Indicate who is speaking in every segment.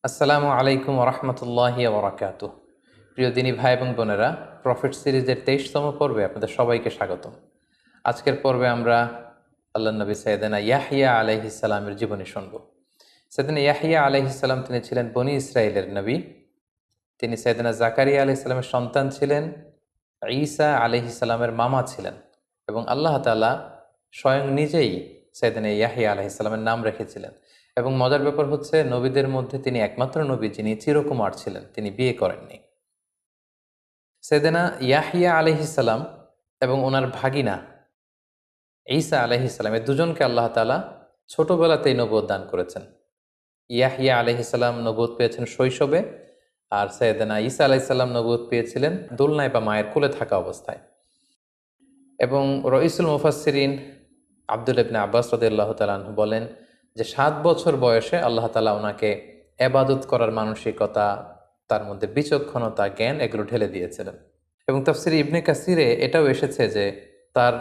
Speaker 1: আসসালামু আলাইকুম ওরহমতুল্লাহি ওবরাকাতুহ। প্রিয় দিনী ভাই এবং বোনেরা, প্রফিট সিরিজের 23তম পর্বে আপনাদের সবাইকে স্বাগতম। আজকের পর্বে আমরা আল্লাহ নবী সৈয়দনা ইয়াহিয়া আলাইহিসসালামের জীবনী শুনব। সৈয়দনা ইয়াহিয়া আলাইহিসসালাম তিনি ছিলেন বনি ইসরায়েলের নবী। তিনি সৈয়দনা জাকারিয়া আলাইহিসসালামের সন্তান ছিলেন, ঈসা আলাইহিসসালামের মামা ছিলেন এবং আল্লাহ তাআলা স্বয়ং নিজেই সৈয়দনা ইয়াহিয়া আলাইহিসসালামের নাম রেখেছিলেন। এবং মজার ব্যাপার হচ্ছে, নবীদের মধ্যে তিনি একমাত্র নবী যিনি চিরকুমার ছিলেন, তিনি বিয়ে করেননি। সৈয়দনা ইয়াহিয়া আলাইহিসসালাম এবং ওনার ভাগিনা ঈসা আলাইহিসসালাম এই দুজনকে আল্লাহ তাআলা ছোটবেলাতেই নবুয়ত দান করেছেন। ইয়াহিয়া আলাইহিসসালাম নবুয়ত পেয়েছেন শৈশবে, আর সৈয়দনা ঈসা আলাইহিসসালাম নবুয়ত পেয়েছিলেন দোলনায় বা মায়ের কোলে থাকা অবস্থায়। এবং রইসুল মুফাসসিরিন আব্দুল্লাহ ইবনে আব্বাস রাদিয়াল্লাহু তাআলা আনহু বলেন যে ৭ বছর বয়সে আল্লাহ তাআলা ওনাকে ইবাদত করার মানসিকতা, তার মধ্যে বিচক্ষণতা, জ্ঞান এগুলো ঢেলে দিয়েছিলেন। এবং তাফসিরে ইবনে কাসিরে এটাও এসেছে যে তার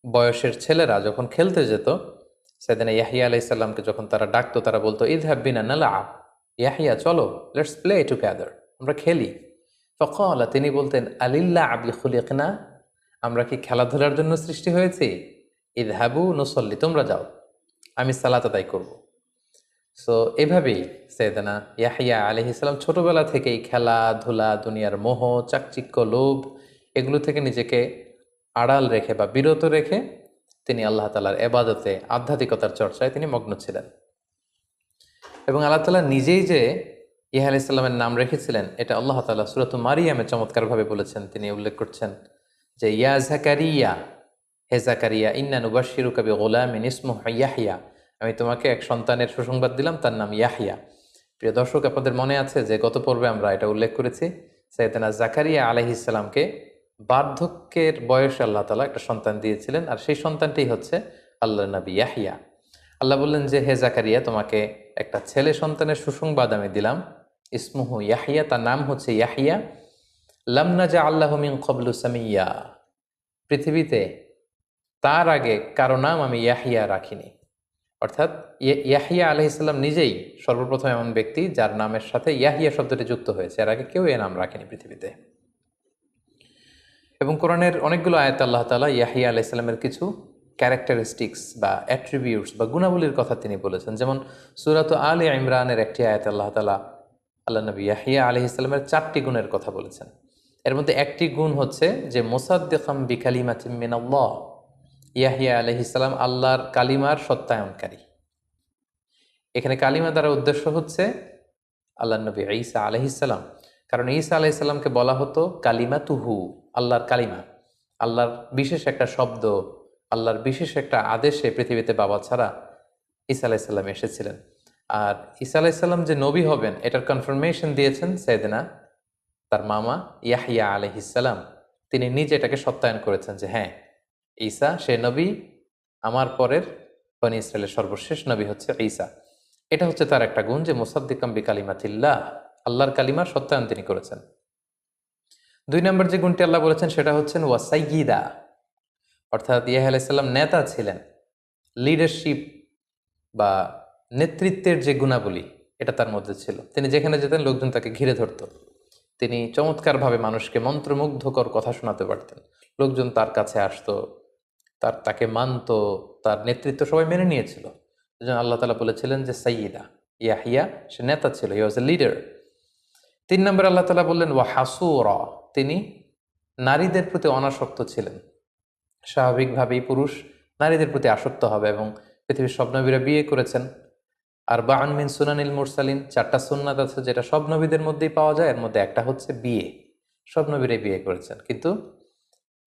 Speaker 1: বয়সের ছেলেরা যখন খেলতে যেত, সাইয়েদনা ইয়াহিয়া আলাইহিস সালামকে যখন তারা ডাকতো, তারা বলতো ইযহাব বিনা নালআব, ইয়াহিয়া চলো, লেটস প্লে টুগেদার, আমরা খেলি। ফাকালা, তিনি বলতেন আলিল্লাহি খুলিকনা, আমরা কি খেলাধুলার জন্য সৃষ্টি হয়েছি? ইযহাবু নুসাল্লি, তোমরা যাও, আমি সালাত আদায় করব। সো এভাবেই সৈয়দনা ইয়াহিয়া আলাইহিস সালাম ছোটবেলা থেকেই খেলাধুলা, দুনিয়ার মোহ, চাকচিক্য, লোভ এগুলো থেকে নিজেকে আড়াল রেখে বা বিরত রেখে তিনি আল্লাহ তাআলার ইবাদতে, আধ্যাত্মিকতার চর্চায় তিনি মগ্ন ছিলেন। এবং আল্লাহ তাআলা নিজেই যে ইয়াহিয়া আলাইহিস সালামের নাম রেখেছিলেন, এটা আল্লাহ তাআলা সূরাতুল মারিয়ামে চমৎকারভাবে বলেছেন। তিনি উল্লেখ করছেন যে ইয়া জাকারিয়া, হে জাকারিয়া, ইন্না নুবাশশিরুকা বিগুলামিন ইসমুহু ইয়াহইয়া, আমি তোমাকে এক সন্তানের সুসংবাদ দিলাম, তার নাম ইয়াহইয়া। প্রিয় দর্শক, আপনাদের মনে আছে যে গত পর্বে আমরা এটা উল্লেখ করেছি, সাইয়েদনা জাকারিয়া আলাইহিস সালামকে বার্ধক্যের বয়সে আল্লাহ তাআলা একটা সন্তান দিয়েছিলেন, আর সেই সন্তানটি হচ্ছে আল্লাহর নবী ইয়াহইয়া। আল্লাহ বললেন যে হে জাকারিয়া, তোমাকে একটা ছেলে সন্তানের সুসংবাদ আমি দিলাম, ইসমুহু ইয়াহইয়া, তার নাম হচ্ছে ইয়াহইয়া। লাম নাজআল্লাহু মিন ক্বাবলু সামিয়্যা, পৃথিবীতে তার আগে কারো নাম আমি ইয়াহিয়া রাখিনি। অর্থাৎ ইয়াহিয়া আলাইহিস সালাম নিজেই সর্বপ্রথম এমন ব্যক্তি যার নামের সাথে ইয়াহিয়া শব্দটি যুক্ত হয়েছে, এর আগে কেউ এ নাম রাখেনি পৃথিবীতে। এবং কোরআনের অনেকগুলো আয়াতে আল্লাহ তাআলা ইয়াহিয়া আলাইহিস সালামের কিছু ক্যারেক্টারিস্টিক্স বা অ্যাট্রিবিউটস বা গুণাবলীর কথা তিনি বলেছেন। যেমন সূরাত আলে ইমরানের একটি আয়াতে আল্লাহ তাআলা আল্লাহ নবী ইয়াহিয়া আলাইহিস সালামের 4টি গুণের কথা বলেছেন। এর মধ্যে একটি গুণ হচ্ছে যে মুসাদ্দিকাম বিকালিমাতিম মিনাল্লাহ, ইয়াহিয়া আলাইহিস সালাম আল্লাহর কালিমার সত্যায়নকারী। এখানে কালিমা দ্বারা উদ্দেশ্য হচ্ছে আল্লাহ নবী ঈসা আলাইহিস সালাম, কারণ ঈসা আলাইহিস সালামকে বলা হতো কালিমাতুহু, আল্লাহর কালিমা, আল্লাহর বিশেষ একটা শব্দ, আল্লাহর বিশেষ একটা আদেশে পৃথিবীতে বাবা ছাড়া ঈসা আলাইহিস সালাম এসেছিলেন। আর ঈসা আলাইহিস সালাম যে নবী হবেন এটার কনফার্মেশন দিয়েছেন সাইয়েদনা তার মামা ইয়াহিয়া আলাইহিস সালাম। তিনি নিজে এটাকে সত্যায়ন করেছেন যে হ্যাঁ, ঈসা সে নবী, আমার পরের বনী ইসরায়েলের সর্বশেষ নবী হচ্ছে ঈসা। এটা হচ্ছে তার একটা গুণ যে মুসাদ্দিকাম বিকালিমাতিল্লাহ, আল্লাহর কালিমার সত্যায়ন তিনি করেছেন। 2 নম্বর যে গুণটি আল্লাহ বলেছেন সেটা হচ্ছেন ওয়া সাইয়্যিদা, অর্থাৎ ইয়াহিয়া আলাইহিস সালাম নেতা ছিলেন। লিডারশিপ বা নেতৃত্বের যে গুণাবলী এটা তার মধ্যে ছিল। তিনি যেখানে যেতেন লোকজন তাকে ঘিরে ধরত। তিনি চমৎকারভাবে মানুষকে মন্ত্রমুগ্ধকর কথা শোনাতে পারতেন। লোকজন তার কাছে আসতো, তাকে মানত, তার নেতৃত্ব সবাই মেনে নিয়েছিল। এজন্য আল্লাহ তাআলা বলেছিলেন যে সাইয়্যিদা, ইয়াহিয়া সে নেতা ছিল, হি ওয়াজ এ লিডার। 3 নম্বরে আল্লাহ তাআলা বললেন ওয়া হাসুরা, তিনি নারীদের প্রতি অনাসক্ত ছিলেন। স্বাভাবিকভাবেই পুরুষ নারীদের প্রতি আসক্ত হবে এবং পৃথিবীর সব নবীরা বিয়ে করেছেন। আর বাআন মিন সুনানিল মুরসালিন, 4টা সুন্নাত আছে যেটা সব নবীদের মধ্যেই পাওয়া যায়, এর মধ্যে একটা হচ্ছে বিয়ে। সব নবীরাই বিয়ে করেছেন, কিন্তু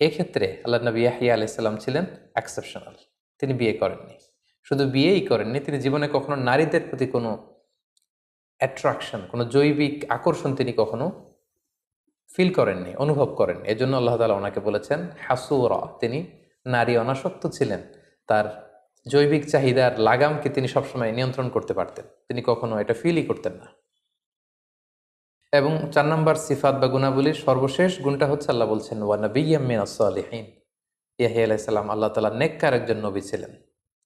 Speaker 1: এক্ষেত্রে আল্লাহ নবী ইয়াহিয়া আলাইহিস সালাম ছিলেন এক্সেপশনাল। তিনি বিয়ে করেননি। শুধু বিয়েই করেননি, তিনি জীবনে কখনো নারীদের প্রতি কোনো অ্যাট্রাকশন, কোনো জৈবিক আকর্ষণ তিনি কখনো ফিল করেননি, অনুভব করেননি। এজন্য আল্লাহ তাআলা ওনাকে বলেছেন হাসুরা, তিনি নারী অনাসক্ত ছিলেন। তার জৈবিক চাহিদার লাগামকে তিনি সবসময় নিয়ন্ত্রণ করতে পারতেন, তিনি কখনো এটা ফিলই করতেন না। এবং 4 নম্বর সিফাত বা গুণাবলীর সর্বশেষ গুণটা হচ্ছে আল্লাহ বলছেন ওয়া নাবিয়্যাম মিনাস সালিহিন, ইয়াহিয়া আলাইহিস সালাম আল্লাহ তাআলার নেককার একজন নবী ছিলেন।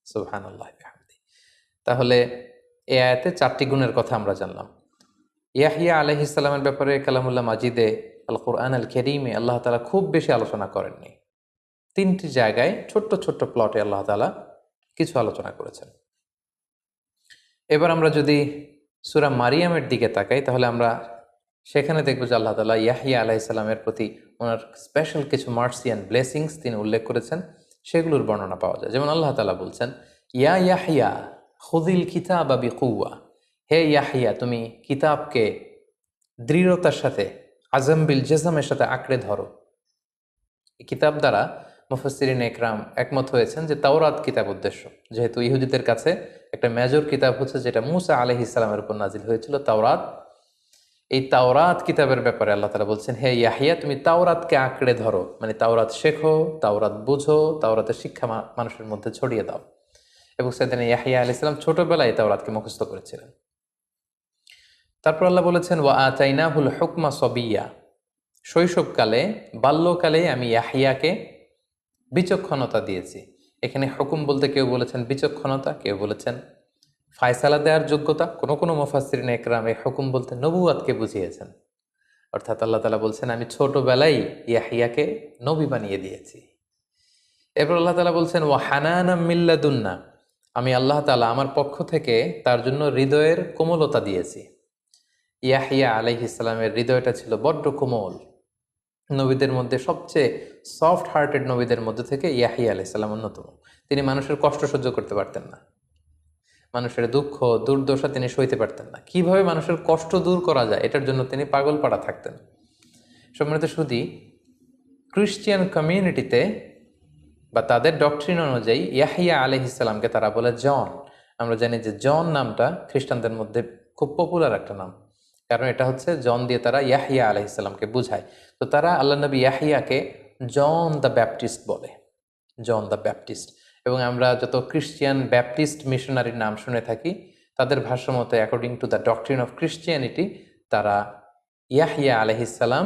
Speaker 1: সুবহানাল্লাহি ওয়া বিহামদিহি। তাহলে এই আয়াতে 4টি গুণের কথা আমরা জানলাম। ইয়াহিয়া আলাইহিস সালামের ব্যাপারে কালামুল্লাহ মাজিদে আল কোরআন আল কারীমে আল্লাহ তাআলা খুব বেশি আলোচনা করেননি। 3টি জায়গায় ছোট্ট ছোট্ট প্লটে আল্লাহ তাআলা কিছু আলোচনা করেছেন। এবার আমরা যদি সূরা মারিয়ামের দিকে তাকাই তাহলে আমরা সেখানে দেখব যে আল্লাহ তাআলা ইয়াহিয়া আলাইহিস সালামের প্রতি ওনার স্পেশাল কিছু মার্সি অ্যান্ড ব্লেসিংস তিনি উল্লেখ করেছেন, সেগুলোর বর্ণনা পাওয়া যায়। যেমন আল্লাহ তাআলা বলছেন, ইয়া ইয়াহিয়া খুযিল কিতাবা বিকুওয়া, হে ইয়াহিয়া তুমি কিতাবকে দৃঢ়তার সাথে, আজম বিল জাজমের সাথে আঁকড়ে ধরো। এই কিতাব দ্বারা মুফাসসিরিন একরাম একমত হয়েছেন যে তাওরাত কিতাব উদ্দেশ্য, যেহেতু ইহুদিদের কাছে একটা মেজর কিতাব হচ্ছে যেটা মূসা আলাইহিস সালামের উপর নাজিল হয়েছিল, তাওরাত। এই তাওরাত কিতাবের ব্যাপারে আল্লাহ তাআলা বলছেন, হে ইয়াহিয়া তুমি তাওরাতকে আঁকড়ে ধরো, মানে তাওরাত শেখো, তাওরাত বুঝো, তাওরাতের শিক্ষা মানুষের মধ্যে ছড়িয়ে দাও। এবং সাইয়েদনা ইয়াহিয়া আলাইহিস সালাম ছোটবেলায় তাওরাতকে মুখস্থ করেছিলেন। তারপর আল্লাহ বলেছেন, ওয়া আতাইনাহুল হুকমা সাবিয়্যা, শৈশবকালে বাল্যকালে আমি ইয়াহিয়াকে বিচক্ষণতা দিয়েছি। এখানে হুকুম বলতে কেউ বলেছেন বিচক্ষণতা, কেউ বলেছেন ফায়সালা দেওয়ার যোগ্যতা। কোনো কোনো মুফাসসিরিন একরাম এই হুকুম বলতে নবুয়াতকে বুঝিয়েছেন। অর্থাৎ আল্লাহ তাআলা বলছেন আমি ছোটবেলায় ইয়াহিয়াকে নবী বানিয়ে দিয়েছি। এরপর আল্লাহ তাআলা বলছেন, ওয়া হানানাম মিন লাদুন্না, আমি আল্লাহ তাআলা আমার পক্ষ থেকে তার জন্য হৃদয়ের কোমলতা দিয়েছি। ইয়াহিয়া আলাইহিস সালামের হৃদয়টা ছিল বড্ড কোমল। নবীদের মধ্যে সবচেয়ে সফট হার্টেড নবীদের মধ্যে থেকে ইয়াহিয়া আলাইহিস সালাম অন্যতম। তিনি মানুষের কষ্ট সহ্য করতে পারতেন না, মানুষের দুঃখ দুর্দশা তিনি সইতে পারতেন না। কিভাবে মানুষের কষ্ট দূর করা যায় এটার জন্য তিনি পাগল পাড়া থাকতেন। সম্মানিত শুধু ক্রিশ্চিয়ান কমিউনিটিতে বা তাদের ডক্ট্রিন অনুযায়ী ইয়াহিয়া আলাইহিস সালামকে তারা বলে জন। আমরা জানি যে জন নামটা খ্রিস্টানদের মধ্যে খুব পপুলার একটা নাম, কারণ এটা হচ্ছে জন দিয়ে তারা ইয়াহিয়া আলাইহিস সালামকে বুঝায়। তো তারা আল্লাহ নবী ইয়াহিয়াকে জন দ্য ব্যাপটিস্ট বলে, জন দ্য ব্যাপটিস্ট। এবং আমরা যত ক্রিশ্চিয়ান ব্যাপটিস্ট মিশনারির নাম শুনে থাকি তাদের ভাষ্য মতে according to the doctrine of Christianity তারা ইয়াহিয়া আলাইহিস সালাম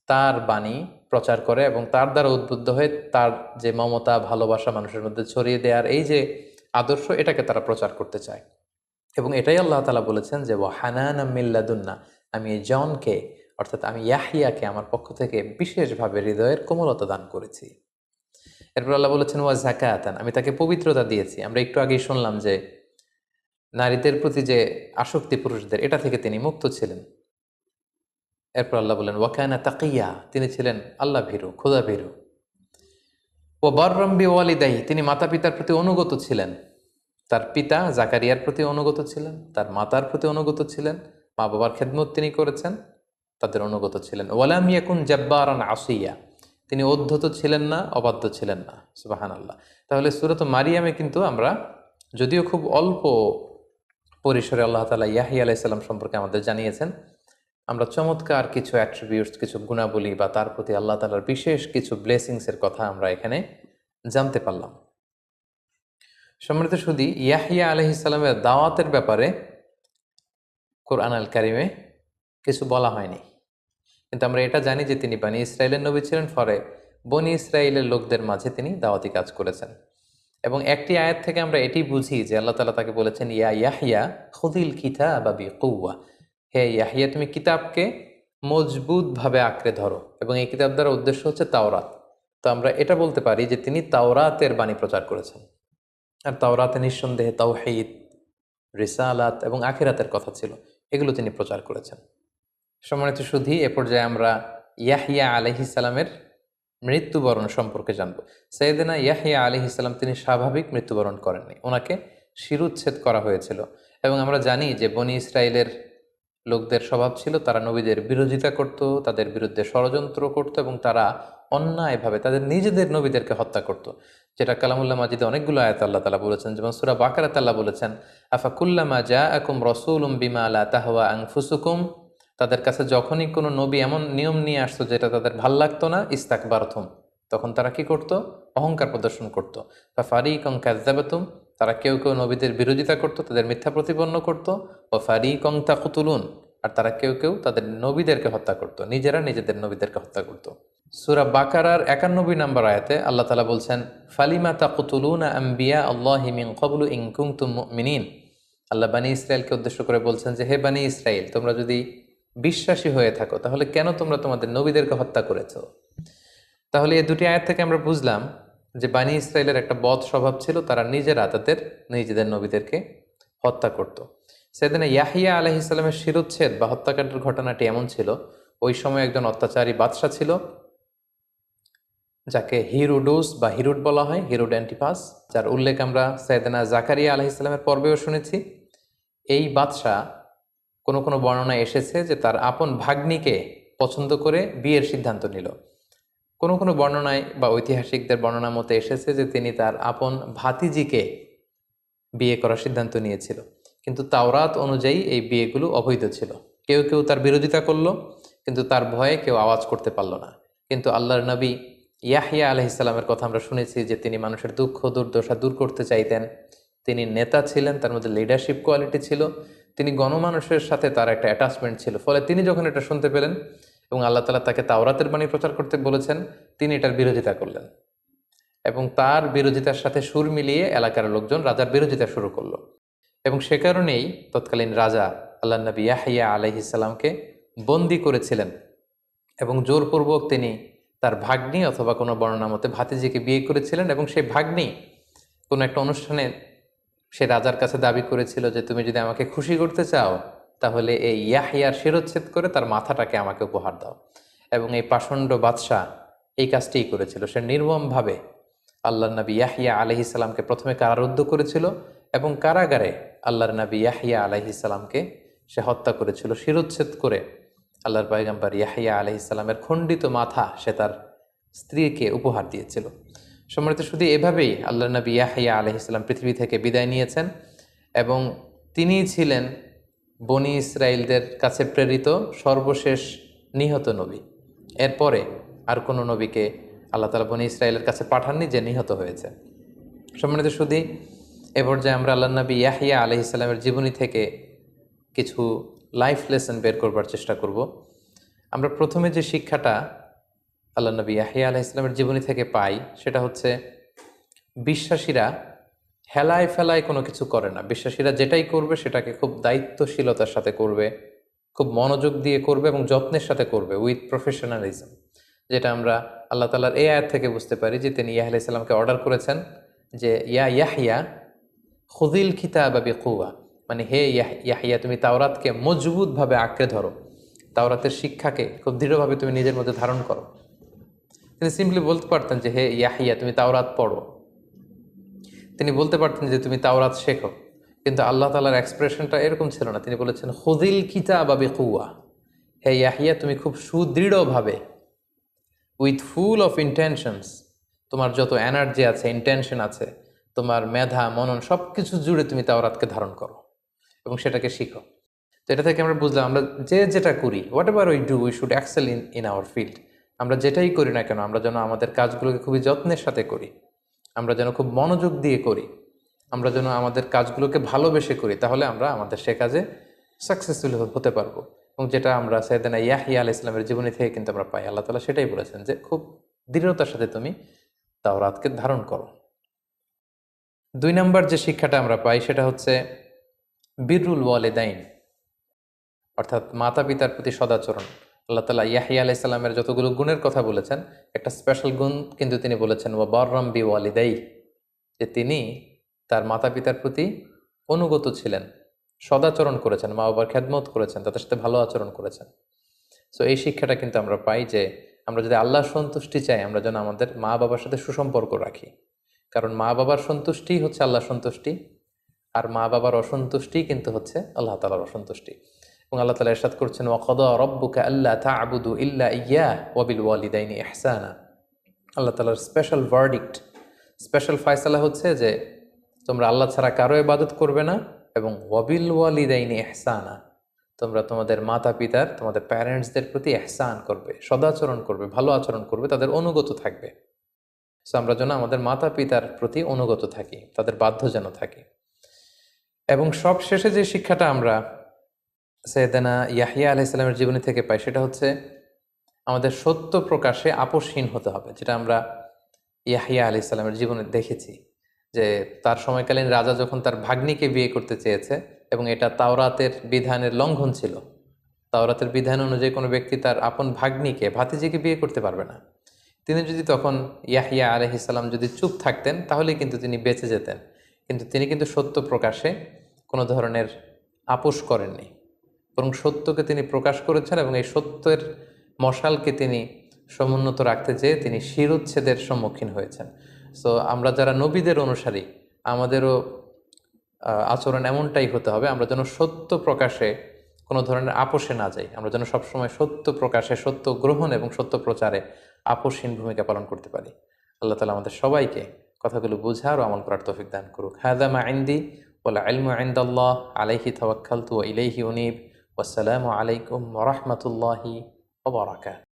Speaker 1: তার বাণী প্রচার করে এবং তার দ্বারা উদ্বুদ্ধ হয়ে তার যে মমতা ভালোবাসা মানুষের মধ্যে ছড়িয়ে দেওয়ার এই যে আদর্শ, এটাকে তারা প্রচার করতে চায়। এবং এটাই আল্লাহ তাআলা বলেছেন যে ওয়া হানানাম মিন লাদুন্না, আমি এই জনকে অর্থাৎ আমি ইয়াহিয়াকে আমার পক্ষ থেকে বিশেষভাবে হৃদয়ের কোমলতা দান করেছি। এরপর আল্লাহ বলেছেন ওয়া যাকাতান, আমি তাকে পবিত্রতা দিয়েছি। আমরা একটু আগেই শুনলাম যে নারীদের প্রতি যে আসক্তি পুরুষদের, এটা থেকে তিনি মুক্ত ছিলেন। এরপর আল্লাহ বলেন ওয়া কানা তাকিয়া, তিনি ছিলেন আল্লাহ ভীরু, খোদা ভীরু। ওয়া বাররাম বিওয়ালিদাইহি, তিনি মাতা পিতার প্রতি অনুগত ছিলেন। তার পিতা জাকারিয়ার প্রতি অনুগত ছিলেন, তার মাতার প্রতি অনুগত ছিলেন, মা বাবার খেদমত তিনি করেছেন, তাদের অনুগত ছিলেন। ওয়ালাম ইয়াকুন জাব্বারান আসিয়া, তিনি অধ্যত ছিলেন না, অবাধ্য ছিলেন না। সুবহানাল্লাহ। তাহলে সূরাত মারিয়ামে কিন্তু আমরা যদিও খুব অল্প পরিসরে আল্লাহ তাআলা ইয়াহিয়া আলাইহিস সালাম সম্পর্কে আমাদের জানিয়েছেন, আমরা চমৎকার কিছু অ্যাট্রিবিউটস, কিছু গুণাবলী বা তার প্রতি আল্লাহ তাআলার বিশেষ কিছু ব্লেসিংসের কথা আমরা এখানে জানতে পারলাম। সম্মানিত শুধু ইয়াহিয়া আলাইহিস সালামের দাওয়াতের ব্যাপারে কোরআন আল কারিমে কিছু বলা হয়নি, কিন্তু আমরা এটা জানি যে তিনি বনী ইসরাইলের নবী ছিলেন, ফলে বনী ইসরাইলের লোকদের মাঝে তিনি দাওয়াতি কাজ করেছেন। এবং একটি আয়াত থেকে আমরা এটি বুঝি যে আল্লাহ তাআলা তাকে বলেছেন ইয়া ইয়াহিয়া খুযিল কিতাবা বিকুওয়া, হে ইয়াহিয়া তুমি কিতাবকে মজবুতভাবে আঁকড়ে ধরো। এবং এই কিতাব দ্বারা উদ্দেশ্য হচ্ছে তাওরাত। তো আমরা এটা বলতে পারি যে তিনি তাওরাতের বাণী প্রচার করেছেন। আর তাওরাতে নিঃসন্দেহে তাওহীদ, রিসালাত এবং আখিরাতের কথা ছিল, এগুলো তিনি প্রচার করেছেন। সম্মানিত সুধী, এ পর্যায়ে আমরা ইয়াহিয়া আলাইহিস সালামের মৃত্যুবরণ সম্পর্কে জানব। সাইয়েদনা ইয়াহিয়া আলাইহিস সালাম তিনি স্বাভাবিক মৃত্যুবরণ করেননি, ওনাকে শিরুচ্ছেদ করা হয়েছিল। এবং আমরা জানি যে বনী ইসরায়েলের লোকদের স্বভাব ছিল তারা নবীদের বিরোধিতা করত, তাদের বিরুদ্ধে ষড়যন্ত্র করত এবং তারা অন্যায়ভাবে তাদের নিজেদের নবীদেরকে হত্যা করত, যেটা কালামুল্লাহ মাজিদে অনেকগুলো আয়াত আল্লাহ তাআলা বলেছেন। যেমন সূরা বাকারাতে আল্লাহ বলেছেন আফা কুল্লামা জাআকুম রাসূলুম বিমা লা তাহওয়া আনফুসুকুম, তাদের কাছে যখনই কোনো নবী এমন নিয়ম নিয়ে আসতো যেটা তাদের ভাল লাগতো না, ইস্তাকবারতুম, তখন তারা কি করত? অহংকার প্রদর্শন করত। বা ফারিকং কাযযাবাতুম, তারা কেউ কেউ নবীদের বিরোধিতা করত, তাদের মিথ্যা প্রতিপন্ন করত। ও ফারিকং তাকতুলুন, আর তারা কেউ কেউ তাদের নবীদেরকে হত্যা করত, নিজেরা নিজেদের নবীদেরকে হত্যা করত। সূরা বাকারার 91 নম্বর আয়াতে আল্লাহ তাআলা বলছেন ফালিমা তাকতুলুনা আম্বিয়া আল্লাহি মিন ক্বাবলু ইন কুনতুম মুমিনিন, আল্লাহ বানী ইসরায়েলকে উদ্দেশ্য করে বলছেন যে হে বানী ইসরায়েল, তোমরা যদি বিশ্বাসী হয়ে থাকো তাহলে কেন তোমরা তোমাদের নবীদেরকে হত্যা করেছো? তাহলে এই দুটি আয়াত থেকে আমরা বুঝলাম যে বানী ইসরায়েলের একটা বদ স্বভাব ছিল, তারা নিজেরা তাদের নিজেদের নবীদেরকে হত্যা করত। সেদিনে ইয়াহিয়া আলাইহিস সালামের শিরোচ্ছেদ বা হত্যাকাণ্ডের ঘটনাটি এমন ছিল, ওই সময় একজন অত্যাচারী বাদশা ছিল যাকে হিরোডোস বা হিরুড বলা হয়, হিরুড অ্যান্টিপাস, যার উল্লেখ আমরা সৈয়দনা জাকারিয়া আলাইহিস সালামের পর্বেও শুনেছি। এই বাদশা কোনো কোনো বর্ণনায় এসেছে যে তার আপন ভাগ্নিকে পছন্দ করে বিয়ের সিদ্ধান্ত নিল। কোনো কোনো বর্ণনায় বা ঐতিহাসিকদের বর্ণনা মতে এসেছে যে তিনি তার আপন ভাতিজিকে বিয়ে করার সিদ্ধান্ত নিয়েছিল, কিন্তু তাওরাত অনুযায়ী এই বিয়েগুলো অবৈধ ছিল। কেউ কেউ তার বিরোধিতা করলো, কিন্তু তার ভয়ে কেউ আওয়াজ করতে পারল না। কিন্তু আল্লাহর নবী ইয়াহিয়া আলাইহিস সালামের কথা আমরা শুনেছি যে তিনি মানুষের দুঃখ দুর্দশা দূর করতে চাইতেন। তিনি নেতা ছিলেন, তার মধ্যে লিডারশিপ কোয়ালিটি ছিল, তিনি গণমানুষের সাথে তার একটা অ্যাটাচমেন্ট ছিল। ফলে তিনি যখন এটা শুনতে পেলেন এবং আল্লাহ তাআলা তাকে তাওরাতের বাণী প্রচার করতে বলেছেন, তিনি এটার বিরোধিতা করলেন এবং তার বিরোধিতার সাথে সুর মিলিয়ে এলাকার লোকজন রাজার বিরোধিতা শুরু করলো। এবং সে কারণেই তৎকালীন রাজা আল্লাহ নবী ইয়াহিয়া আলাইহিস সালামকে বন্দি করেছিলেন এবং জোরপূর্বক তিনি তার ভাগ্নি অথবা কোনো বর্ণনা মতে ভাতিজিকে বিয়ে করেছিলেন। এবং সেই ভাগ্নি কোনো একটা অনুষ্ঠানে সে রাজার কাছে দাবি করেছিল যে তুমি যদি আমাকে খুশি করতে চাও তাহলে এই ইয়াহিয়ার শিরোচ্ছেদ করে তার মাথাটাকে আমাকে উপহার দাও। এবং এই পাষণ্ড বাদশাহ এই কাজটিই করেছিল। সে নির্মমভাবে আল্লাহর নবী ইয়াহিয়া আলাইহিস সালামকে প্রথমে কারারুদ্ধ করেছিল এবং কারাগারে আল্লাহর নবী ইয়াহিয়া আলাইহিস সালামকে সে হত্যা করেছিল। শিরোচ্ছেদ করে আল্লাহর পয়গম্বর ইয়াহিয়া আলাইহিস সালামের খণ্ডিত মাথা সে তার স্ত্রীকে উপহার দিয়েছিল। সম্মানিত শুধু এভাবেই আল্লাহর নবী ইয়াহিয়া আলাইহিস সালাম পৃথিবী থেকে বিদায় নিয়েছেন এবং তিনিই ছিলেন বনি ইসরায়েলদের কাছে প্রেরিত সর্বশেষ নিহত নবী। এরপরে আর কোনো নবীকে আল্লাহ তাআলা বনি ইসরায়েলের কাছে পাঠাননি যে নিহত হয়েছে। সম্মানিত শুধু এ পর্যায়ে আমরা আল্লাহর নবী ইয়াহিয়া আলাইহিস সালামের জীবনী থেকে কিছু লাইফ লেসন বের করবার চেষ্টা করব। আমরা প্রথমে যে শিক্ষাটা আল্লাহর নবী ইয়াহিয়া আলাইহিস সালামের জীবনী থেকে পাই সেটা হচ্ছে বিশ্বাসীরা হেলায় ফেলায় কোনো কিছু করে না। বিশ্বাসীরা যেটাই করবে সেটাকে খুব দায়িত্বশীলতার সাথে করবে, খুব মনোযোগ দিয়ে করবে এবং যত্নের সাথে করবে, উইথ প্রফেশনালিজম। যেটা আমরা আল্লাহ তাআলার এই আয়াত থেকে বুঝতে পারি যে তিনি ইয়াহিয়া আলাইহিস সালামকে অর্ডার করেছেন যে ইয়া ইয়াহিয়া খুযিল কিতাবা বিকুওয়া, মানে হে ইয়াহিয়া তুমি তাওরাতকে মজবুতভাবে আঁকড়ে ধরো, তাওরাতের শিক্ষাকে খুব দৃঢ়ভাবে তুমি নিজের মধ্যে ধারণ করো। তিনি সিম্পলি বলতে পারতেন যে হে ইয়াহিয়া তুমি তাওরাত পড়ো, তিনি বলতে পারতেন যে তুমি তাওরাত শেখো, কিন্তু আল্লাহ তাআলার এক্সপ্রেশনটা এরকম ছিল না। তিনি বলেছেন খুযিল কিতাবা বিকুওয়া, হে ইয়াহিয়া তুমি খুব সুদৃঢ়ভাবে, উইথ ফুল অফ ইন্টেনশনস, তোমার যত এনার্জি আছে, ইন্টেনশন আছে, তোমার মেধা মনন সব কিছু জুড়ে তুমি তাওরাতকে ধারণ করো এবং সেটাকে শিখো। তো এটা থেকে আমরা বুঝলাম আমরা যে যেটা করি, whatever we do, we should excel in our field. আমরা যেটাই করি না কেন আমরা যেন আমাদের কাজগুলোকে খুবই যত্নের সাথে করি, আমরা যেন খুব মনোযোগ দিয়ে করি, আমরা যেন আমাদের কাজগুলোকে ভালোবেসে করি, তাহলে আমরা আমাদের সে কাজে সাকসেসফুল হতে পারবো। এবং যেটা আমরা সাইয়েদনা ইয়াহিয়া আলাইহিস সালামের জীবনী থেকে কিন্তু আমরা পাই, আল্লাহ তাআলা সেটাই বলেছেন যে খুব দৃঢ়তার সাথে তুমি তাওরাতকে ধারণ করো। 2 নম্বর যে শিক্ষাটা আমরা পাই সেটা হচ্ছে বিররুল ওয়ালিদাইন, অর্থাৎ মাতা পিতার প্রতি সদাচরণ। আল্লাহ তাআলা ইয়াহিয়া আলাইহিস সালামের যতগুলো গুণের কথা বলেছেন, একটা স্পেশাল গুণ কিন্তু তিনি বলেছেন ওয়া বাররাম বিওয়ালিদাই, যে তিনি তার মাতা পিতার প্রতি অনুগত ছিলেন, সদাচরণ করেছেন, মা বাবার খেদমত করেছেন, তাদের সাথে ভালো আচরণ করেছেন। সো এই শিক্ষাটা কিন্তু আমরা পাই যে আমরা যদি আল্লাহর সন্তুষ্টি চাই আমরা যেন আমাদের মা বাবার সাথে সুসম্পর্ক রাখি, কারণ মা বাবার সন্তুষ্টি হচ্ছে আল্লাহর সন্তুষ্টি, আর মা বাবার অসন্তুষ্টি কিন্তু হচ্ছে আল্লাহ তাআলার অসন্তুষ্টি। এবং আল্লাহ তাআলা ইরশাদ করছেন ওয়াকাদা রাব্বুকা আল্লা তা'বুদু ইল্লা ইয়্যাহু ওয়া বিল ওয়ালিদাইনি ইহসানা। আল্লাহ তাআলার স্পেশাল ভার্ডিক্ট, স্পেশাল ফয়সালা হচ্ছে যে তোমরা আল্লাহ ছাড়া কারো ইবাদত করবে না এবং ওয়া বিল ওয়ালিদাইনি ইহসানা, তোমরা তোমাদের মাতা পিতার, তোমাদের প্যারেন্টসদের প্রতি ইহসান করবে, সদাচরণ করবে, ভালো আচরণ করবে, তাদের অনুগত থাকবে। সো আমরা যেন আমাদের মাতা পিতার প্রতি অনুগত থাকি, তাদের বাধ্য যেন থাকি। এবং সব শেষে যে শিক্ষাটা আমরা সাইয়েদনা ইয়াহিয়া আলাইহিস সালামের জীবনী থেকে পাই সেটা হচ্ছে আমাদের সত্য প্রকাশে আপোষহীন হতে হবে, যেটা আমরা ইয়াহিয়া আলাইহিস সালামের জীবনে দেখেছি যে তার সময়কালীন রাজা যখন তার ভাগ্নিকে বিয়ে করতে চেয়েছে এবং এটা তাওরাতের বিধানের লঙ্ঘন ছিল। তাওরাতের বিধান অনুযায়ী কোনো ব্যক্তি তার আপন ভাগ্নিকে ভাতিজিকে বিয়ে করতে পারবে না। তিনি যদি তখন ইয়াহিয়া আলাইহিস সালাম যদি চুপ থাকতেন তাহলেই কিন্তু তিনি বেঁচে যেতেন, কিন্তু তিনি কিন্তু সত্য প্রকাশে কোনো ধরনের আপোষ করেননি, বরং সত্যকে তিনি প্রকাশ করেছেন এবং এই সত্যের মশালকে তিনি সমুন্নত রাখতে যেয়ে তিনি শিরোচ্ছেদের সম্মুখীন হয়েছেন। সো আমরা যারা নবীদের অনুসারী, আমাদেরও আচরণ এমনটাই হতে হবে, আমরা যেন সত্য প্রকাশে কোনো ধরনের আপোষে না যাই, আমরা যেন সবসময় সত্য প্রকাশে, সত্য গ্রহণ এবং সত্য প্রচারে আপোষহীন ভূমিকা পালন করতে পারি। আল্লাহ তাআলা আমাদের সবাইকে কথাগুলো বোঝার ও আমল করার তৌফিক দান করুক। হাযা মা ইনদি ওয়াল ইলমু ইনদাল্লাহ আলাইহি তাওয়াক্কালতু ওয়া ইলাইহি উনীব। ওয়াসসালামু আলাইকুম ওয়া রাহমাতুল্লাহি ওয়া বারাকাতুহু।